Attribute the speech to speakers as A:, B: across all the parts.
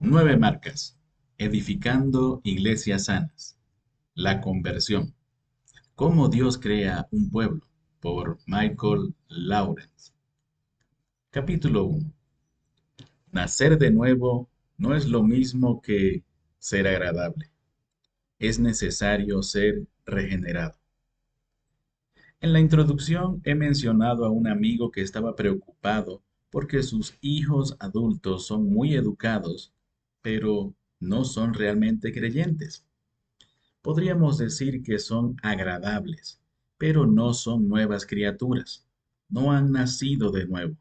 A: Nueve marcas. Edificando iglesias sanas. La conversión. Cómo Dios crea un pueblo. Por Michael Lawrence. Capítulo 1. Nacer de nuevo no es lo mismo que ser agradable. Es necesario ser regenerado. En la introducción he mencionado a un amigo que estaba preocupado porque sus hijos adultos son muy educados, pero no son realmente creyentes. Podríamos decir que son agradables, pero no son nuevas criaturas. No han nacido de nuevo.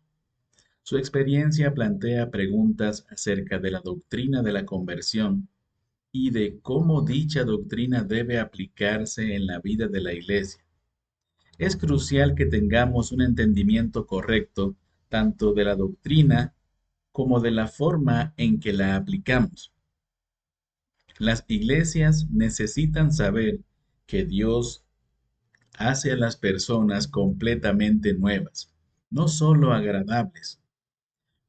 A: Su experiencia plantea preguntas acerca de la doctrina de la conversión y de cómo dicha doctrina debe aplicarse en la vida de la iglesia. Es crucial que tengamos un entendimiento correcto tanto de la doctrina como de la forma en que la aplicamos. Las iglesias necesitan saber que Dios hace a las personas completamente nuevas, no solo agradables,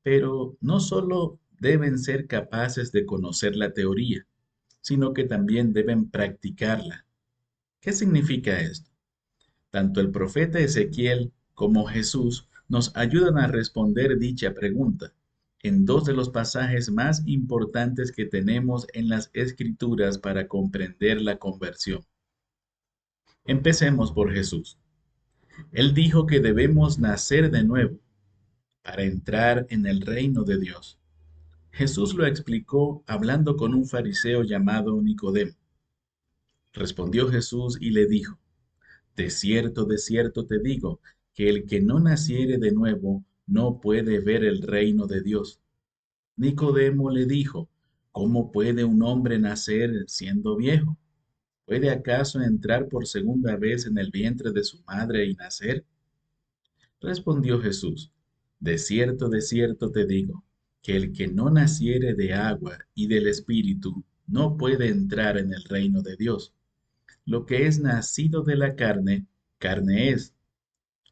A: pero no solo deben ser capaces de conocer la teoría, sino que también deben practicarla. ¿Qué significa esto? Tanto el profeta Ezequiel como Jesús nos ayudan a responder dicha pregunta en dos de los pasajes más importantes que tenemos en las Escrituras para comprender la conversión. Empecemos por Jesús. Él dijo que debemos nacer de nuevo para entrar en el reino de Dios. Jesús lo explicó hablando con un fariseo llamado Nicodemo. Respondió Jesús y le dijo: de cierto te digo, que el que no naciere de nuevo no puede ver el reino de Dios. Nicodemo le dijo: ¿Cómo puede un hombre nacer siendo viejo? ¿Puede acaso entrar por segunda vez en el vientre de su madre y nacer? Respondió Jesús: de cierto te digo, que el que no naciere de agua y del Espíritu no puede entrar en el reino de Dios. Lo que es nacido de la carne, carne es,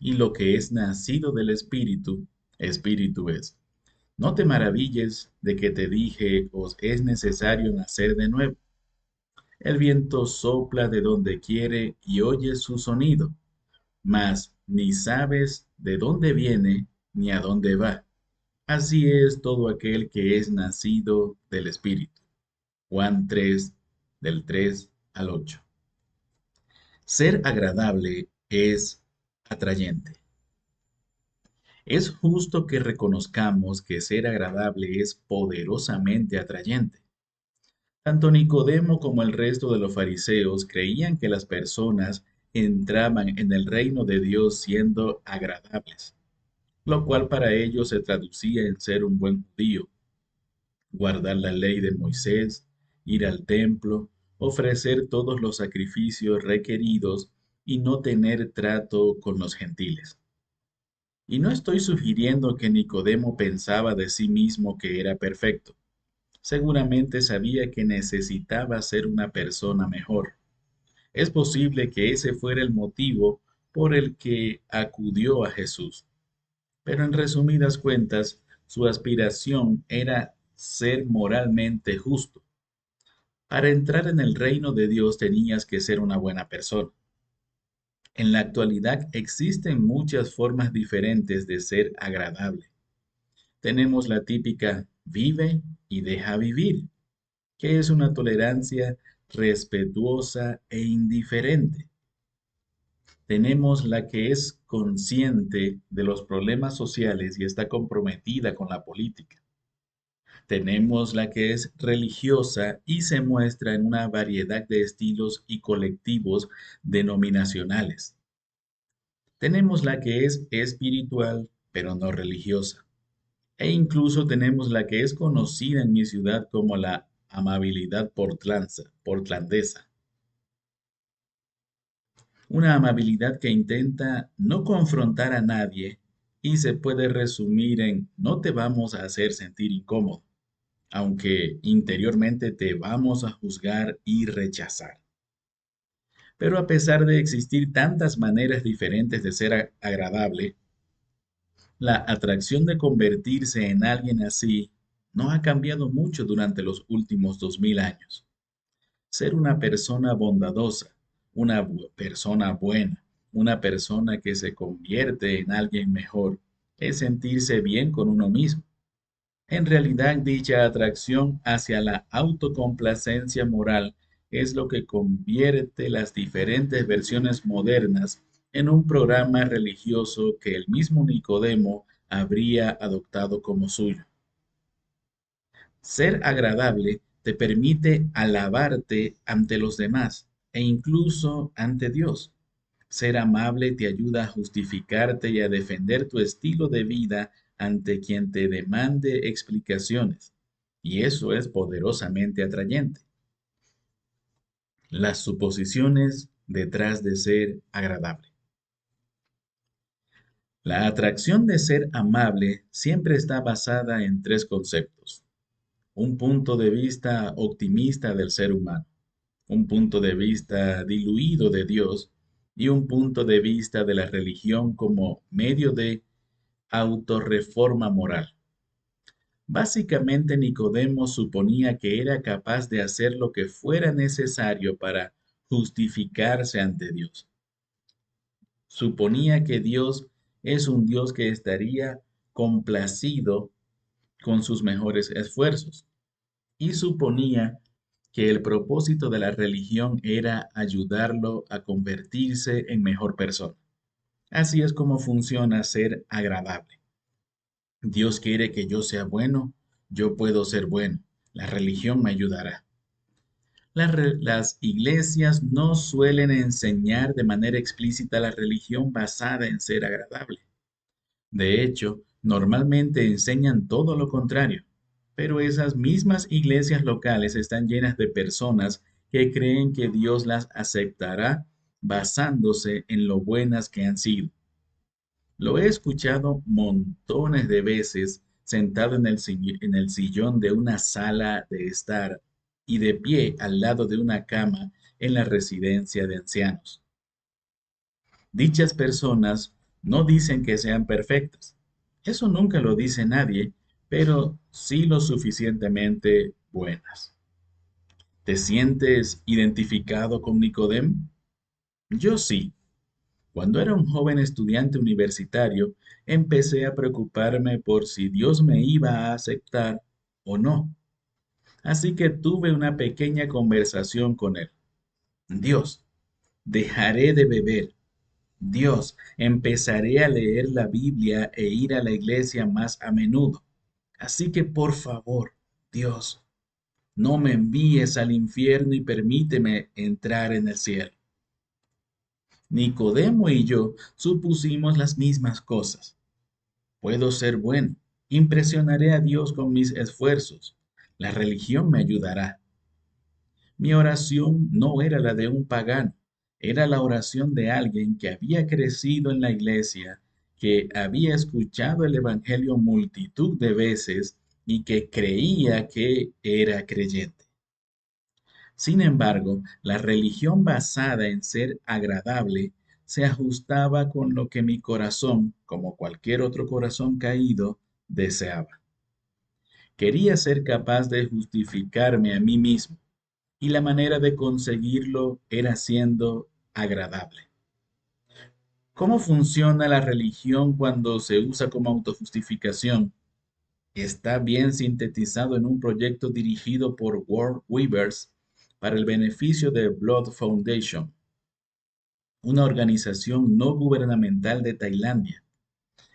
A: y lo que es nacido del Espíritu, Espíritu es. No te maravilles de que te dije, os es necesario nacer de nuevo. El viento sopla de donde quiere y oyes su sonido, mas ni sabes de dónde viene ni a dónde va. Así es todo aquel que es nacido del Espíritu. Juan 3, del 3 al 8. Ser agradable es atrayente. Es justo que reconozcamos que ser agradable es poderosamente atrayente. Tanto Nicodemo como el resto de los fariseos creían que las personas entraban en el reino de Dios siendo agradables, lo cual para ellos se traducía en ser un buen judío, guardar la ley de Moisés, ir al templo, ofrecer todos los sacrificios requeridos y no tener trato con los gentiles. Y no estoy sugiriendo que Nicodemo pensaba de sí mismo que era perfecto. Seguramente sabía que necesitaba ser una persona mejor. Es posible que ese fuera el motivo por el que acudió a Jesús. Pero en resumidas cuentas, su aspiración era ser moralmente justo. Para entrar en el reino de Dios tenías que ser una buena persona. En la actualidad existen muchas formas diferentes de ser agradable. Tenemos la típica vive y deja vivir, que es una tolerancia respetuosa e indiferente. Tenemos la que es consciente de los problemas sociales y está comprometida con la política. Tenemos la que es religiosa y se muestra en una variedad de estilos y colectivos denominacionales. Tenemos la que es espiritual, pero no religiosa. E incluso tenemos la que es conocida en mi ciudad como la amabilidad portlandesa. Una amabilidad que intenta no confrontar a nadie y se puede resumir en no te vamos a hacer sentir incómodo, aunque interiormente te vamos a juzgar y rechazar. Pero a pesar de existir tantas maneras diferentes de ser agradable, la atracción de convertirse en alguien así no ha cambiado mucho durante los últimos 2000 años. Ser una persona bondadosa, una persona buena, una persona que se convierte en alguien mejor, es sentirse bien con uno mismo. En realidad, dicha atracción hacia la autocomplacencia moral es lo que convierte las diferentes versiones modernas en un programa religioso que el mismo Nicodemo habría adoptado como suyo. Ser agradable te permite alabarte ante los demás e incluso ante Dios. Ser amable te ayuda a justificarte y a defender tu estilo de vida ante quien te demande explicaciones. Y eso es poderosamente atrayente. Las suposiciones detrás de ser agradable. La atracción de ser amable siempre está basada en tres conceptos: un punto de vista optimista del ser humano, un punto de vista diluido de Dios y un punto de vista de la religión como medio de autorreforma moral. Básicamente, Nicodemo suponía que era capaz de hacer lo que fuera necesario para justificarse ante Dios. Suponía que Dios es un Dios que estaría complacido con sus mejores esfuerzos y suponía que el propósito de la religión era ayudarlo a convertirse en mejor persona. Así es como funciona ser agradable. Dios quiere que yo sea bueno, yo puedo ser bueno. La religión me ayudará. Las iglesias no suelen enseñar de manera explícita la religión basada en ser agradable. De hecho, normalmente enseñan todo lo contrario, pero esas mismas iglesias locales están llenas de personas que creen que Dios las aceptará basándose en lo buenas que han sido. Lo he escuchado montones de veces sentado en el sillón de una sala de estar y de pie al lado de una cama en la residencia de ancianos. Dichas personas no dicen que sean perfectas. Eso nunca lo dice nadie, pero sí lo suficientemente buenas. ¿Te sientes identificado con Nicodemo? Yo sí. Cuando era un joven estudiante universitario, empecé a preocuparme por si Dios me iba a aceptar o no. Así que tuve una pequeña conversación con él. Dios, dejaré de beber. Dios, empezaré a leer la Biblia e ir a la iglesia más a menudo. Así que por favor, Dios, no me envíes al infierno y permíteme entrar en el cielo. Nicodemo y yo supusimos las mismas cosas. Puedo ser bueno, impresionaré a Dios con mis esfuerzos. La religión me ayudará. Mi oración no era la de un pagano, era la oración de alguien que había crecido en la iglesia, que había escuchado el Evangelio multitud de veces y que creía que era creyente. Sin embargo, la religión basada en ser agradable se ajustaba con lo que mi corazón, como cualquier otro corazón caído, deseaba. Quería ser capaz de justificarme a mí mismo y la manera de conseguirlo era siendo agradable. ¿Cómo funciona la religión cuando se usa como autojustificación? Está bien sintetizado en un proyecto dirigido por World Weavers para el beneficio de Blood Foundation, una organización no gubernamental de Tailandia.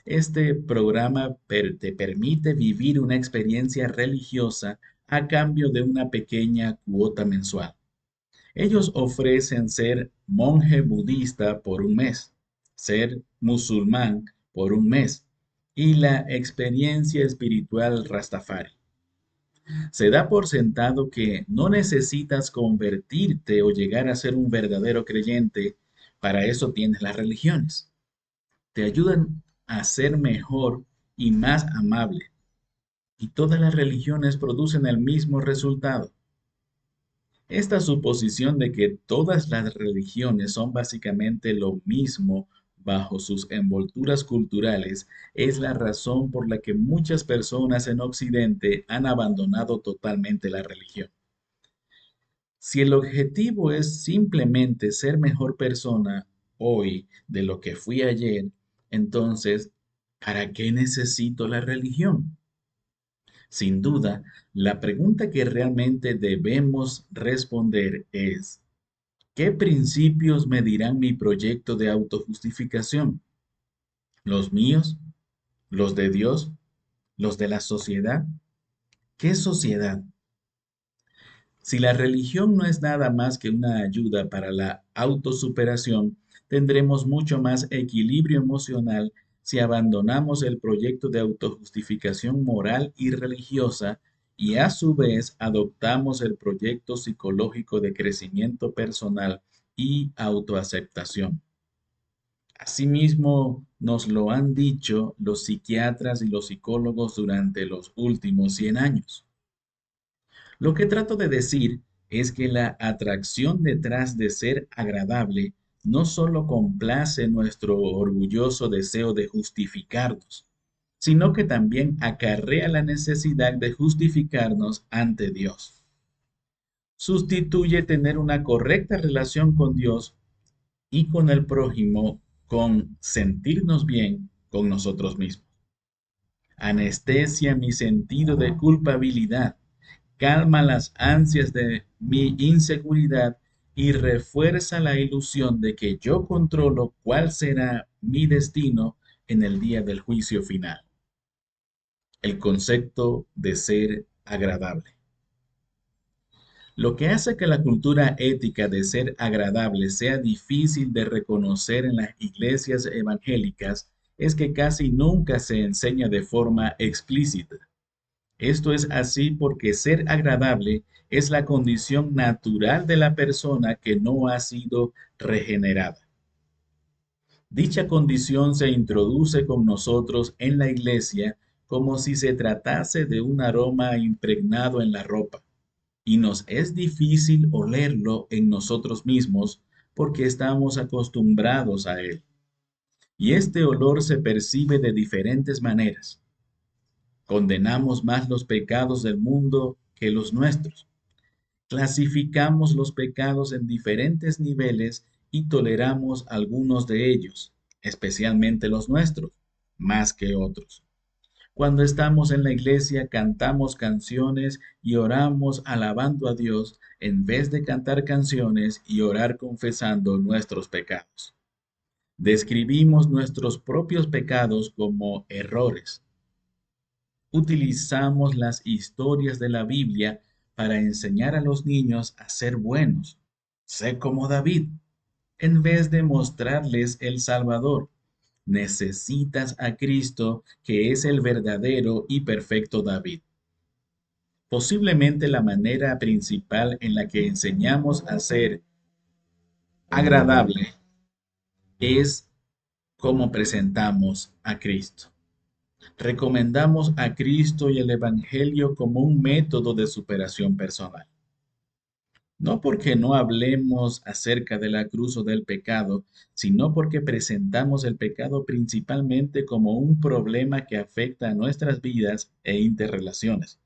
A: Este programa te permite vivir una experiencia religiosa a cambio de una pequeña cuota mensual. Ellos ofrecen ser monje budista por un mes, ser musulmán por un mes y la experiencia espiritual Rastafari. Se da por sentado que no necesitas convertirte o llegar a ser un verdadero creyente, para eso tienes las religiones. Te ayudan a ser mejor y más amable. Y todas las religiones producen el mismo resultado. Esta suposición de que todas las religiones son básicamente lo mismo bajo sus envolturas culturales es la razón por la que muchas personas en Occidente han abandonado totalmente la religión. Si el objetivo es simplemente ser mejor persona hoy de lo que fui ayer, entonces, ¿para qué necesito la religión? Sin duda, la pregunta que realmente debemos responder es, ¿qué principios medirán mi proyecto de autojustificación? ¿Los míos? ¿Los de Dios? ¿Los de la sociedad? ¿Qué sociedad? Si la religión no es nada más que una ayuda para la autosuperación, tendremos mucho más equilibrio emocional si abandonamos el proyecto de autojustificación moral y religiosa y a su vez adoptamos el proyecto psicológico de crecimiento personal y autoaceptación. Asimismo, nos lo han dicho los psiquiatras y los psicólogos durante los últimos 100 años. Lo que trato de decir es que la atracción detrás de ser agradable no solo complace nuestro orgulloso deseo de justificarnos, sino que también acarrea la necesidad de justificarnos ante Dios. Sustituye tener una correcta relación con Dios y con el prójimo con sentirnos bien con nosotros mismos. Anestesia mi sentido de culpabilidad, calma las ansias de mi inseguridad y refuerza la ilusión de que yo controlo cuál será mi destino en el día del juicio final. El concepto de ser agradable. Lo que hace que la cultura ética de ser agradable sea difícil de reconocer en las iglesias evangélicas es que casi nunca se enseña de forma explícita. Esto es así porque ser agradable es la condición natural de la persona que no ha sido regenerada. Dicha condición se introduce con nosotros en la iglesia como si se tratase de un aroma impregnado en la ropa, y nos es difícil olerlo en nosotros mismos porque estamos acostumbrados a él. Y este olor se percibe de diferentes maneras. Condenamos más los pecados del mundo que los nuestros. Clasificamos los pecados en diferentes niveles y toleramos algunos de ellos, especialmente los nuestros, más que otros. Cuando estamos en la iglesia cantamos canciones y oramos alabando a Dios en vez de cantar canciones y orar confesando nuestros pecados. Describimos nuestros propios pecados como errores. Utilizamos las historias de la Biblia para enseñar a los niños a ser buenos. Sé como David, en vez de mostrarles el Salvador. Necesitas a Cristo, que es el verdadero y perfecto David. Posiblemente la manera principal en la que enseñamos a ser agradable es cómo presentamos a Cristo. Recomendamos a Cristo y el Evangelio como un método de superación personal. No porque no hablemos acerca de la cruz o del pecado, sino porque presentamos el pecado principalmente como un problema que afecta a nuestras vidas e interrelaciones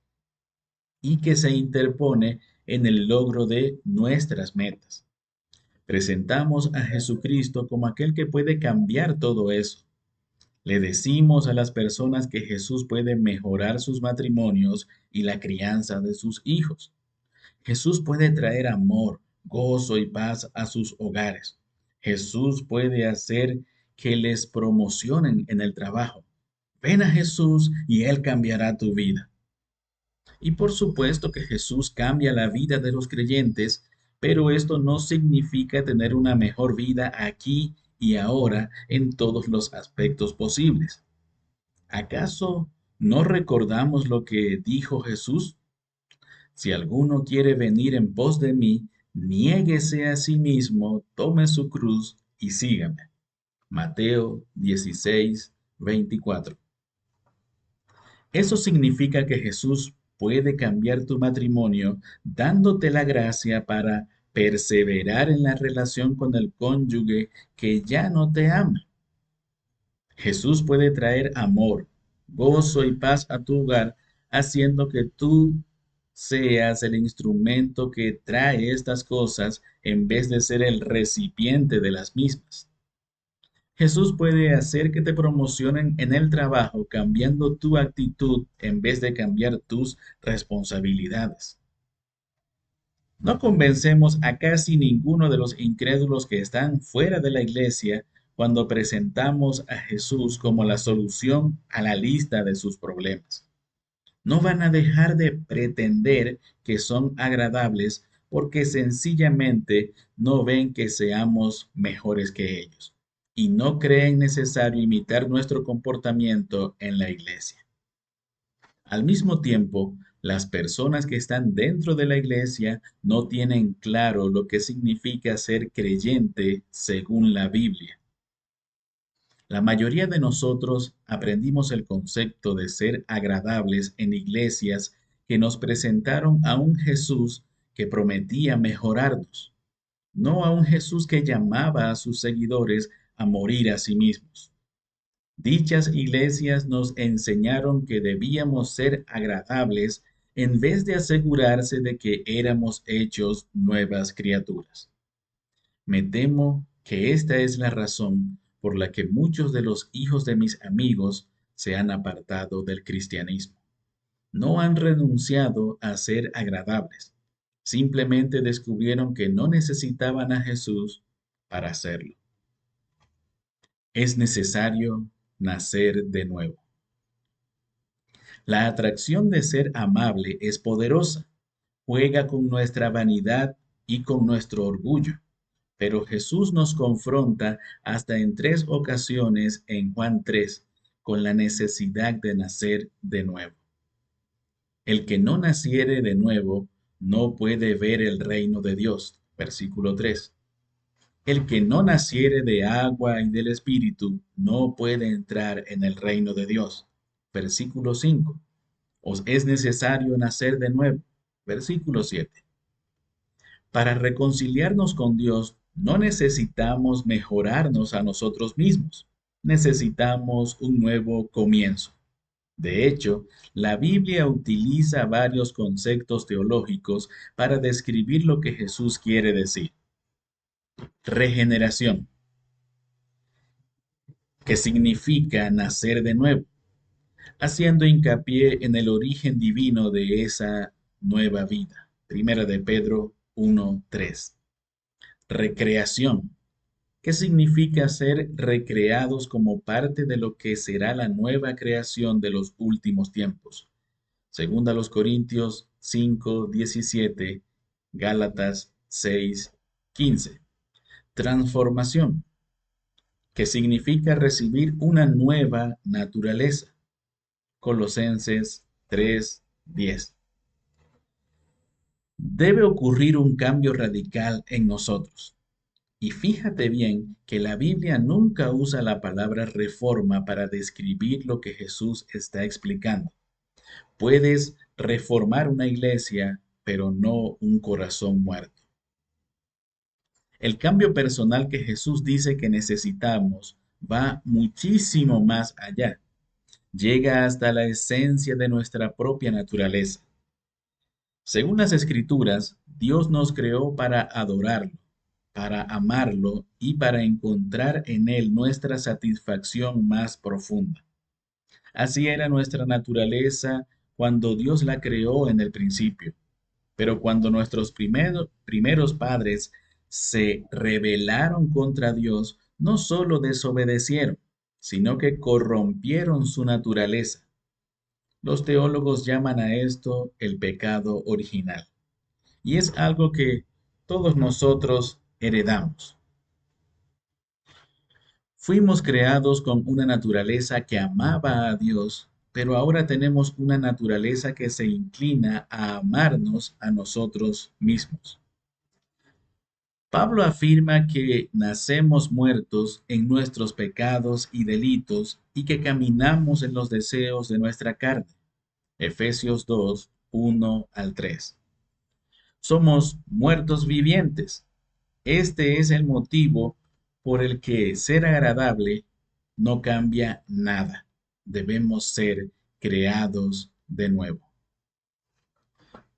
A: y que se interpone en el logro de nuestras metas. Presentamos a Jesucristo como aquel que puede cambiar todo eso. Le decimos a las personas que Jesús puede mejorar sus matrimonios y la crianza de sus hijos. Jesús puede traer amor, gozo y paz a sus hogares. Jesús puede hacer que les promocionen en el trabajo. Ven a Jesús y Él cambiará tu vida. Y por supuesto que Jesús cambia la vida de los creyentes, pero esto no significa tener una mejor vida aquí y ahora en todos los aspectos posibles. ¿Acaso no recordamos lo que dijo Jesús? Si alguno quiere venir en pos de mí, niéguese a sí mismo, tome su cruz y sígame. Mateo 16:24. Eso significa que Jesús puede cambiar tu matrimonio dándote la gracia para perseverar en la relación con el cónyuge que ya no te ama. Jesús puede traer amor, gozo y paz a tu hogar, haciendo que tú seas el instrumento que trae estas cosas en vez de ser el recipiente de las mismas. Jesús puede hacer que te promocionen en el trabajo cambiando tu actitud en vez de cambiar tus responsabilidades. No convencemos a casi ninguno de los incrédulos que están fuera de la iglesia cuando presentamos a Jesús como la solución a la lista de sus problemas. No van a dejar de pretender que son agradables porque sencillamente no ven que seamos mejores que ellos y no creen necesario imitar nuestro comportamiento en la iglesia. Al mismo tiempo, las personas que están dentro de la iglesia no tienen claro lo que significa ser creyente según la Biblia. La mayoría de nosotros aprendimos el concepto de ser agradables en iglesias que nos presentaron a un Jesús que prometía mejorarnos, no a un Jesús que llamaba a sus seguidores a morir a sí mismos. Dichas iglesias nos enseñaron que debíamos ser agradables en vez de asegurarse de que éramos hechos nuevas criaturas. Me temo que esta es la razón por la que muchos de los hijos de mis amigos se han apartado del cristianismo. No han renunciado a ser agradables, simplemente descubrieron que no necesitaban a Jesús para hacerlo. Es necesario nacer de nuevo. La atracción de ser amable es poderosa, juega con nuestra vanidad y con nuestro orgullo. Pero Jesús nos confronta hasta en 3 ocasiones en Juan 3 con la necesidad de nacer de nuevo. El que no naciere de nuevo no puede ver el reino de Dios. Versículo 3. El que no naciere de agua y del Espíritu no puede entrar en el reino de Dios. Versículo 5. Os es necesario nacer de nuevo. Versículo 7. Para reconciliarnos con Dios, no necesitamos mejorarnos a nosotros mismos. Necesitamos un nuevo comienzo. De hecho, la Biblia utiliza varios conceptos teológicos para describir lo que Jesús quiere decir. Regeneración, que significa nacer de nuevo, haciendo hincapié en el origen divino de esa nueva vida. Primera de Pedro 1:3. Recreación, que significa ser recreados como parte de lo que será la nueva creación de los últimos tiempos. Segunda a los Corintios 5:17, Gálatas 6:15. Transformación, que significa recibir una nueva naturaleza. Colosenses 3:10. Debe ocurrir un cambio radical en nosotros. Y fíjate bien que la Biblia nunca usa la palabra reforma para describir lo que Jesús está explicando. Puedes reformar una iglesia, pero no un corazón muerto. El cambio personal que Jesús dice que necesitamos va muchísimo más allá. Llega hasta la esencia de nuestra propia naturaleza. Según las Escrituras, Dios nos creó para adorarlo, para amarlo y para encontrar en Él nuestra satisfacción más profunda. Así era nuestra naturaleza cuando Dios la creó en el principio. Pero cuando nuestros primeros padres se rebelaron contra Dios, no solo desobedecieron, sino que corrompieron su naturaleza. Los teólogos llaman a esto el pecado original. Y es algo que todos nosotros heredamos. Fuimos creados con una naturaleza que amaba a Dios, pero ahora tenemos una naturaleza que se inclina a amarnos a nosotros mismos. Pablo afirma que nacemos muertos en nuestros pecados y delitos y que caminamos en los deseos de nuestra carne. Efesios 2, 1 al 3. Somos muertos vivientes. Este es el motivo por el que ser agradable no cambia nada. Debemos ser creados de nuevo.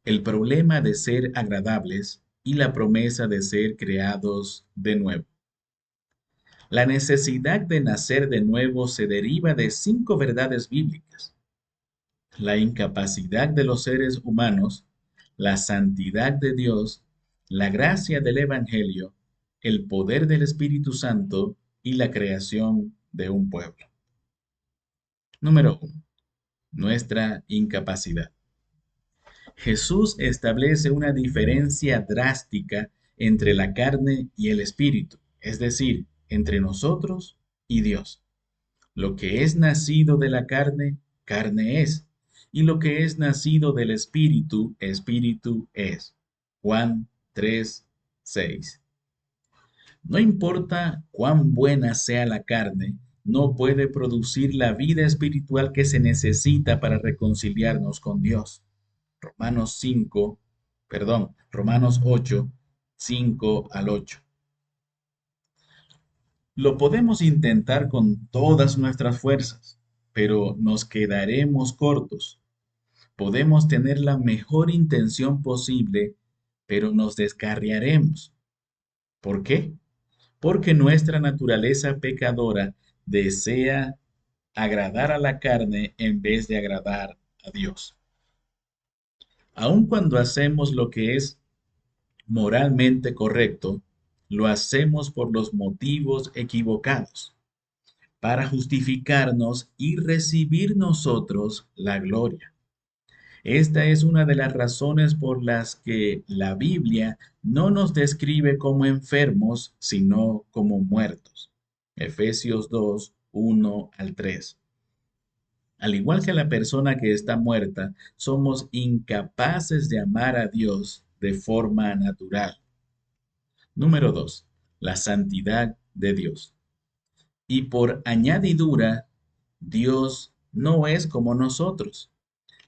A: El problema de ser agradables y la promesa de ser creados de nuevo. La necesidad de nacer de nuevo se deriva de 5 verdades bíblicas: la incapacidad de los seres humanos, la santidad de Dios, la gracia del Evangelio, el poder del Espíritu Santo y la creación de un pueblo. Número 1. Nuestra incapacidad. Jesús establece una diferencia drástica entre la carne y el espíritu, es decir, entre nosotros y Dios. Lo que es nacido de la carne, carne es, y lo que es nacido del espíritu, espíritu es. Juan 3:6. No importa cuán buena sea la carne, no puede producir la vida espiritual que se necesita para reconciliarnos con Dios. Romanos 8, 5 al 8. Lo podemos intentar con todas nuestras fuerzas, pero nos quedaremos cortos. Podemos tener la mejor intención posible, pero nos descarriaremos. ¿Por qué? Porque nuestra naturaleza pecadora desea agradar a la carne en vez de agradar a Dios. Aun cuando hacemos lo que es moralmente correcto, lo hacemos por los motivos equivocados, para justificarnos y recibir nosotros la gloria. Esta es una de las razones por las que la Biblia no nos describe como enfermos, sino como muertos. Efesios 2, 1 al 3. Al igual que la persona que está muerta, somos incapaces de amar a Dios de forma natural. Número 2. La santidad de Dios. Y por añadidura, Dios no es como nosotros.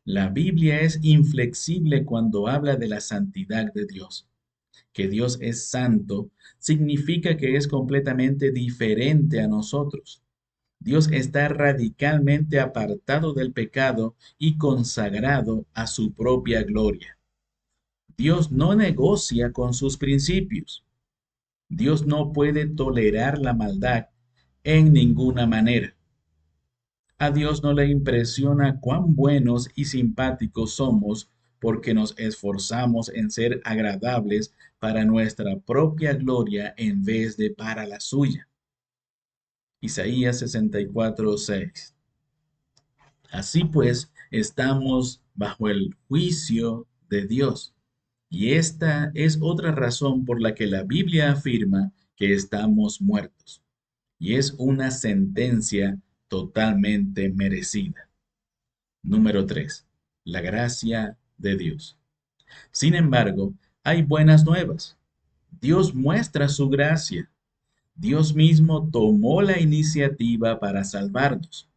A: La Biblia es inflexible cuando habla de la santidad de Dios. Que Dios es santo significa que es completamente diferente a nosotros. Dios está radicalmente apartado del pecado y consagrado a su propia gloria. Dios no negocia con sus principios. Dios no puede tolerar la maldad en ninguna manera. A Dios no le impresiona cuán buenos y simpáticos somos porque nos esforzamos en ser agradables para nuestra propia gloria en vez de para la suya. Isaías 64:6. Así pues, estamos bajo el juicio de Dios. Y esta es otra razón por la que la Biblia afirma que estamos muertos. Y es una sentencia totalmente merecida. Número 3. La gracia de Dios. Sin embargo, hay buenas nuevas. Dios muestra su gracia. Dios mismo tomó la iniciativa para salvarnos.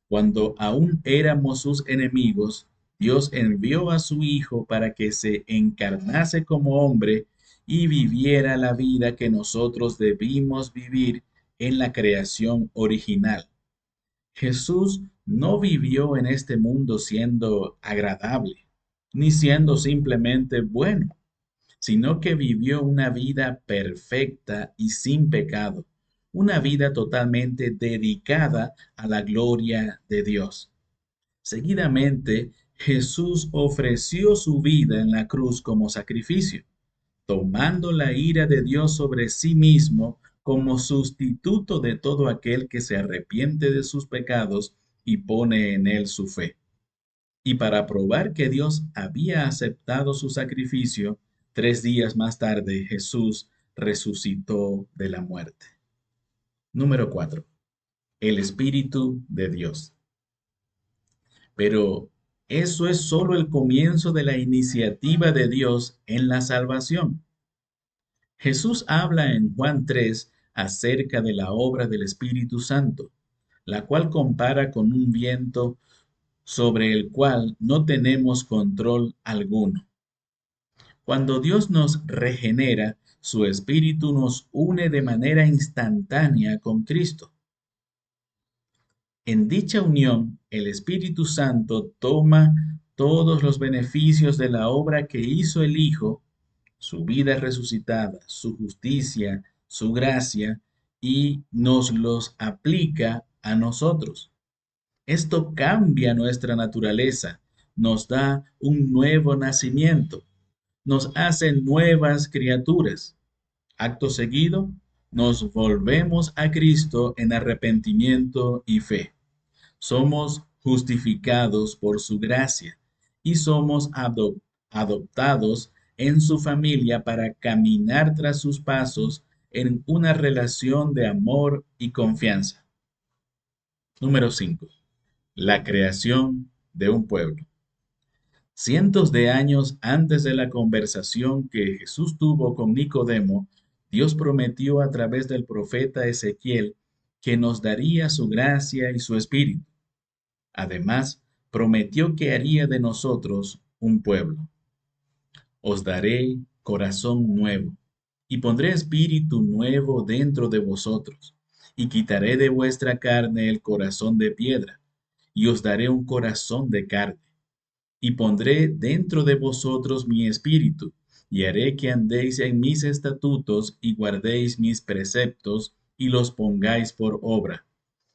A: Cuando aún éramos sus enemigos, Dios envió a su Hijo para que se encarnase como hombre y viviera la vida que nosotros debimos vivir en la creación original. Jesús no vivió en este mundo siendo agradable, ni siendo simplemente bueno, sino que vivió una vida perfecta y sin pecado, una vida totalmente dedicada a la gloria de Dios. Seguidamente, Jesús ofreció su vida en la cruz como sacrificio, tomando la ira de Dios sobre sí mismo como sustituto de todo aquel que se arrepiente de sus pecados y pone en él su fe. Y para probar que Dios había aceptado su sacrificio, 3 días más tarde Jesús resucitó de la muerte. Número 4. El Espíritu de Dios. Pero eso es solo el comienzo de la iniciativa de Dios en la salvación. Jesús habla en Juan 3 acerca de la obra del Espíritu Santo, la cual compara con un viento sobre el cual no tenemos control alguno. Cuando Dios nos regenera, su Espíritu nos une de manera instantánea con Cristo. En dicha unión, el Espíritu Santo toma todos los beneficios de la obra que hizo el Hijo, su vida resucitada, su justicia, su gracia, y nos los aplica a nosotros. Esto cambia nuestra naturaleza, nos da un nuevo nacimiento, nos hace nuevas criaturas. Acto seguido, nos volvemos a Cristo en arrepentimiento y fe. Somos justificados por su gracia y somos adoptados en su familia para caminar tras sus pasos en una relación de amor y confianza. Número 5. La creación de un pueblo. Cientos de años antes de la conversación que Jesús tuvo con Nicodemo, Dios prometió a través del profeta Ezequiel que nos daría su gracia y su espíritu. Además, prometió que haría de nosotros un pueblo. Os daré corazón nuevo, y pondré espíritu nuevo dentro de vosotros, y quitaré de vuestra carne el corazón de piedra, y os daré un corazón de carne, y pondré dentro de vosotros mi espíritu, y haré que andéis en mis estatutos y guardéis mis preceptos, y los pongáis por obra.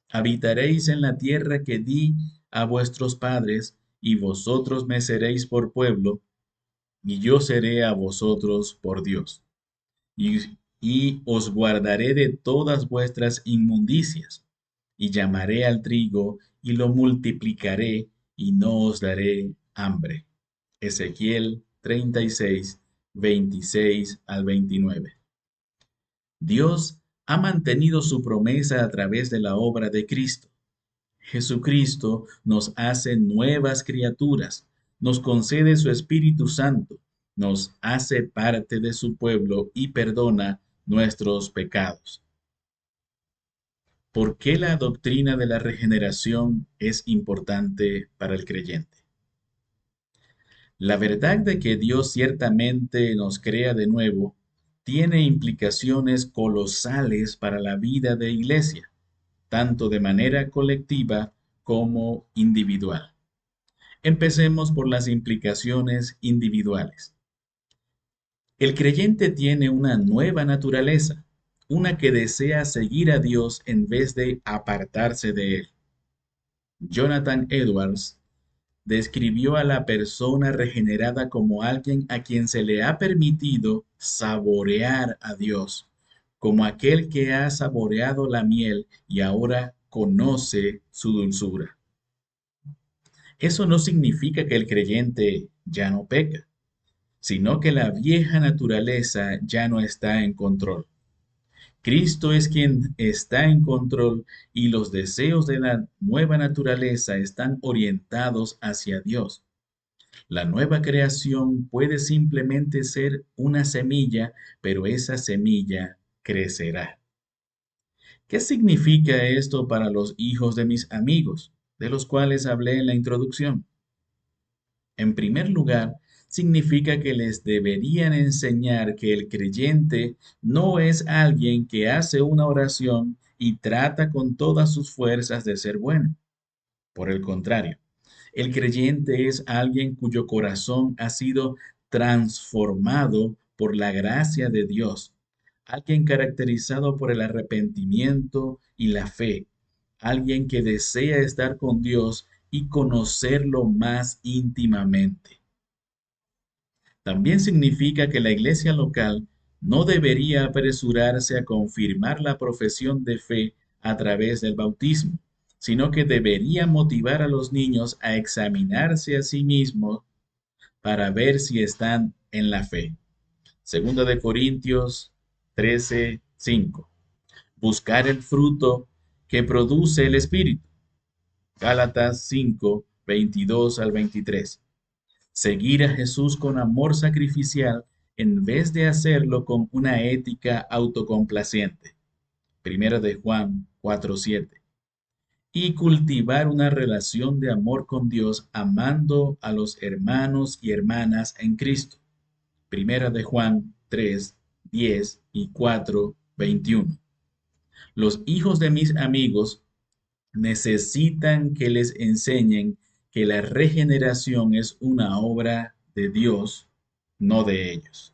A: Habitaréis en la tierra que di a vuestros padres, y vosotros me seréis por pueblo, y yo seré a vosotros por Dios. Y os guardaré de todas vuestras inmundicias, y llamaré al trigo, y lo multiplicaré, y no os daré hambre. Ezequiel 36, 26 al 29. Dios ha mantenido su promesa a través de la obra de Cristo. Jesucristo nos hace nuevas criaturas, nos concede su Espíritu Santo, nos hace parte de su pueblo y perdona nuestros pecados. ¿Por qué la doctrina de la regeneración es importante para el creyente? La verdad de que Dios ciertamente nos crea de nuevo tiene implicaciones colosales para la vida de iglesia, tanto de manera colectiva como individual. Empecemos por las implicaciones individuales. El creyente tiene una nueva naturaleza, una que desea seguir a Dios en vez de apartarse de Él. Jonathan Edwards describió a la persona regenerada como alguien a quien se le ha permitido saborear a Dios, como aquel que ha saboreado la miel y ahora conoce su dulzura. Eso no significa que el creyente ya no peca, sino que la vieja naturaleza ya no está en control. Cristo es quien está en control y los deseos de la nueva naturaleza están orientados hacia Dios. La nueva creación puede simplemente ser una semilla, pero esa semilla crecerá. ¿Qué significa esto para los hijos de mis amigos, de los cuales hablé en la introducción? En primer lugar, significa que les deberían enseñar que el creyente no es alguien que hace una oración y trata con todas sus fuerzas de ser bueno. Por el contrario, el creyente es alguien cuyo corazón ha sido transformado por la gracia de Dios, alguien caracterizado por el arrepentimiento y la fe, alguien que desea estar con Dios y conocerlo más íntimamente. También significa que la iglesia local no debería apresurarse a confirmar la profesión de fe a través del bautismo, sino que debería motivar a los niños a examinarse a sí mismos para ver si están en la fe. Segunda de Corintios 13:5. Buscar el fruto que produce el Espíritu. Gálatas 5:22 al 23. Seguir a Jesús con amor sacrificial en vez de hacerlo con una ética autocomplaciente. Primera de Juan 4:7. Y cultivar una relación de amor con Dios amando a los hermanos y hermanas en Cristo. Primera de Juan 3:10 y 4:21. Los hijos de mis amigos necesitan que les enseñen que la regeneración es una obra de Dios, no de ellos.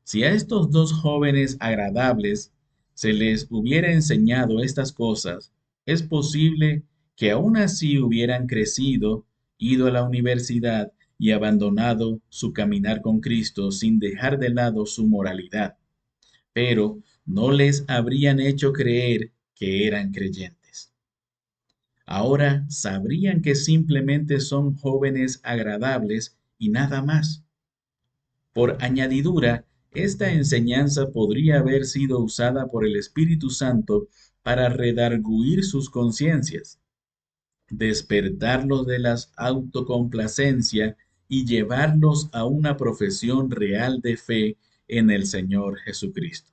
A: Si a estos dos jóvenes agradables se les hubiera enseñado estas cosas, es posible que aún así hubieran crecido, ido a la universidad y abandonado su caminar con Cristo sin dejar de lado su moralidad, pero no les habrían hecho creer que eran creyentes. Ahora sabrían que simplemente son jóvenes agradables y nada más. Por añadidura, esta enseñanza podría haber sido usada por el Espíritu Santo para redarguir sus conciencias, despertarlos de la autocomplacencia y llevarlos a una profesión real de fe en el Señor Jesucristo.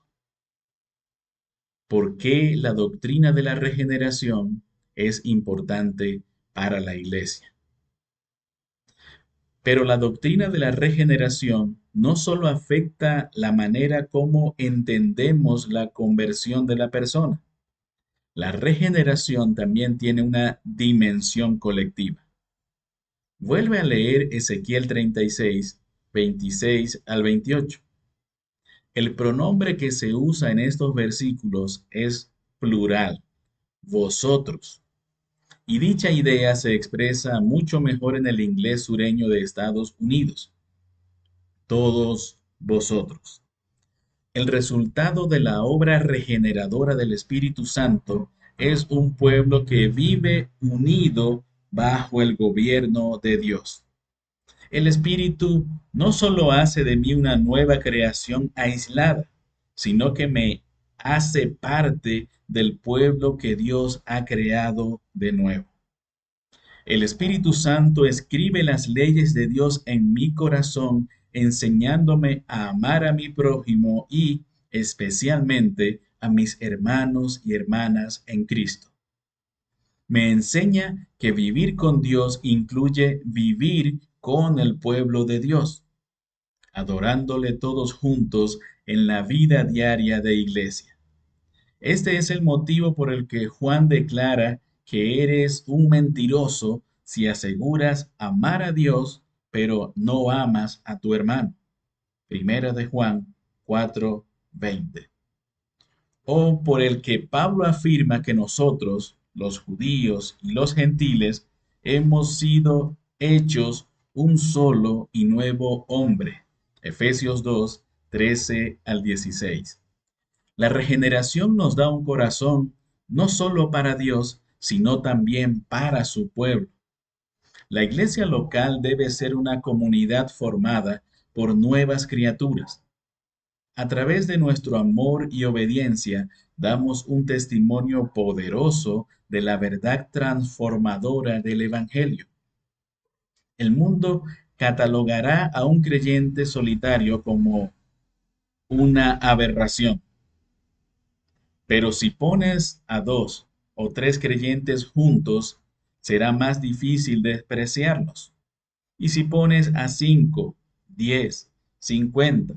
A: ¿Por qué la doctrina de la regeneración es importante para la Iglesia? Pero la doctrina de la regeneración no solo afecta la manera como entendemos la conversión de la persona. La regeneración también tiene una dimensión colectiva. Vuelve a leer Ezequiel 36, 26 al 28. El pronombre que se usa en estos versículos es plural, vosotros. Y dicha idea se expresa mucho mejor en el inglés sureño de Estados Unidos. Todos vosotros. El resultado de la obra regeneradora del Espíritu Santo es un pueblo que vive unido bajo el gobierno de Dios. El Espíritu no solo hace de mí una nueva creación aislada, sino que me hace parte del pueblo que Dios ha creado de nuevo. El Espíritu Santo escribe las leyes de Dios en mi corazón, enseñándome a amar a mi prójimo y especialmente a mis hermanos y hermanas en Cristo. Me enseña que vivir con Dios incluye vivir con el pueblo de Dios, adorándole todos juntos en la vida diaria de iglesia. Este es el motivo por el que Juan declara que eres un mentiroso si aseguras amar a Dios, pero no amas a tu hermano. Primera de Juan 4:20. O por el que Pablo afirma que nosotros, los judíos y los gentiles, hemos sido hechos un solo y nuevo hombre. Efesios 2:13 al 16. La regeneración nos da un corazón no solo para Dios, sino también para su pueblo. La iglesia local debe ser una comunidad formada por nuevas criaturas. A través de nuestro amor y obediencia, damos un testimonio poderoso de la verdad transformadora del Evangelio. El mundo catalogará a un creyente solitario como una aberración. Pero si pones a dos o tres creyentes juntos, será más difícil despreciarlos. Y si pones a 5, 10, 50,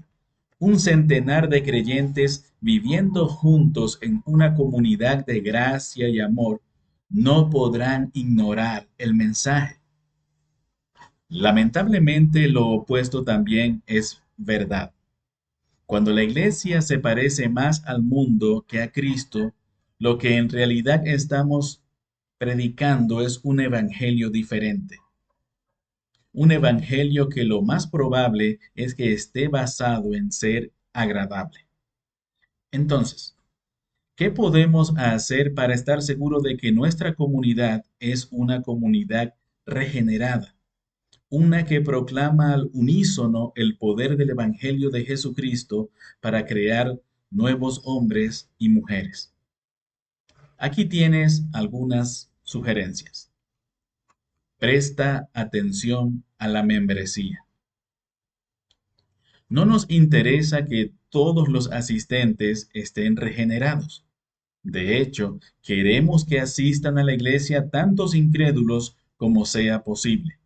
A: un centenar de creyentes viviendo juntos en una comunidad de gracia y amor, no podrán ignorar el mensaje. Lamentablemente, lo opuesto también es verdad. Cuando la iglesia se parece más al mundo que a Cristo, lo que en realidad estamos predicando es un evangelio diferente. Un evangelio que lo más probable es que esté basado en ser agradable. Entonces, ¿qué podemos hacer para estar seguros de que nuestra comunidad es una comunidad regenerada? Una que proclama al unísono el poder del Evangelio de Jesucristo para crear nuevos hombres y mujeres. Aquí tienes algunas sugerencias. Presta atención a la membresía. No nos interesa que todos los asistentes estén regenerados. De hecho, queremos que asistan a la iglesia tantos incrédulos como sea posible.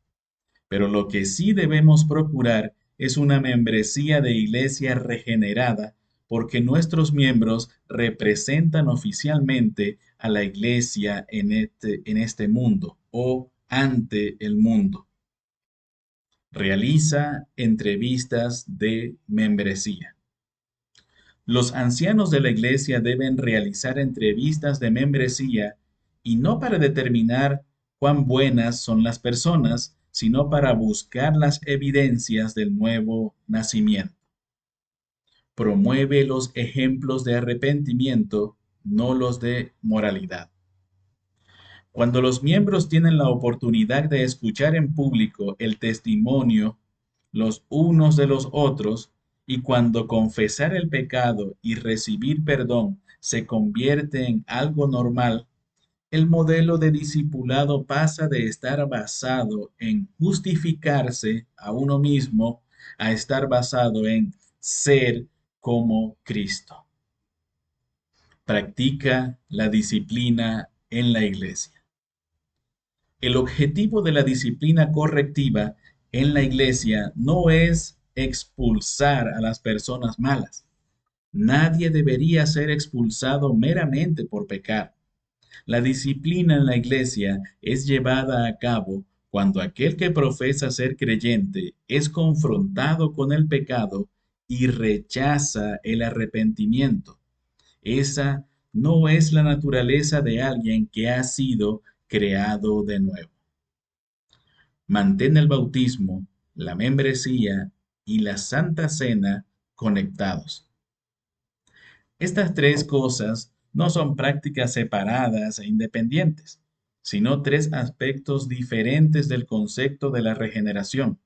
A: Pero lo que sí debemos procurar es una membresía de iglesia regenerada, porque nuestros miembros representan oficialmente a la iglesia en este mundo o ante el mundo. Realiza entrevistas de membresía. Los ancianos de la iglesia deben realizar entrevistas de membresía y no para determinar cuán buenas son las personas, sino para buscar las evidencias del nuevo nacimiento. Promueve los ejemplos de arrepentimiento, no los de moralidad. Cuando los miembros tienen la oportunidad de escuchar en público el testimonio los unos de los otros, y cuando confesar el pecado y recibir perdón se convierte en algo normal, el modelo de discipulado pasa de estar basado en justificarse a uno mismo a estar basado en ser como Cristo. Practica la disciplina en la iglesia. El objetivo de la disciplina correctiva en la iglesia no es expulsar a las personas malas. Nadie debería ser expulsado meramente por pecar. La disciplina en la iglesia es llevada a cabo cuando aquel que profesa ser creyente es confrontado con el pecado y rechaza el arrepentimiento. Esa no es la naturaleza de alguien que ha sido creado de nuevo. Mantén el bautismo, la membresía y la Santa Cena conectados. Estas tres cosas no son prácticas separadas e independientes, sino tres aspectos diferentes del concepto de la regeneración.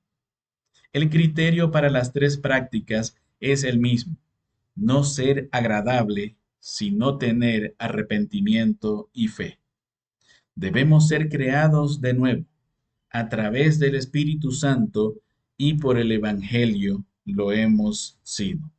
A: El criterio para las tres prácticas es el mismo: no ser agradable, sino tener arrepentimiento y fe. Debemos ser creados de nuevo a través del Espíritu Santo y por el Evangelio lo hemos sido.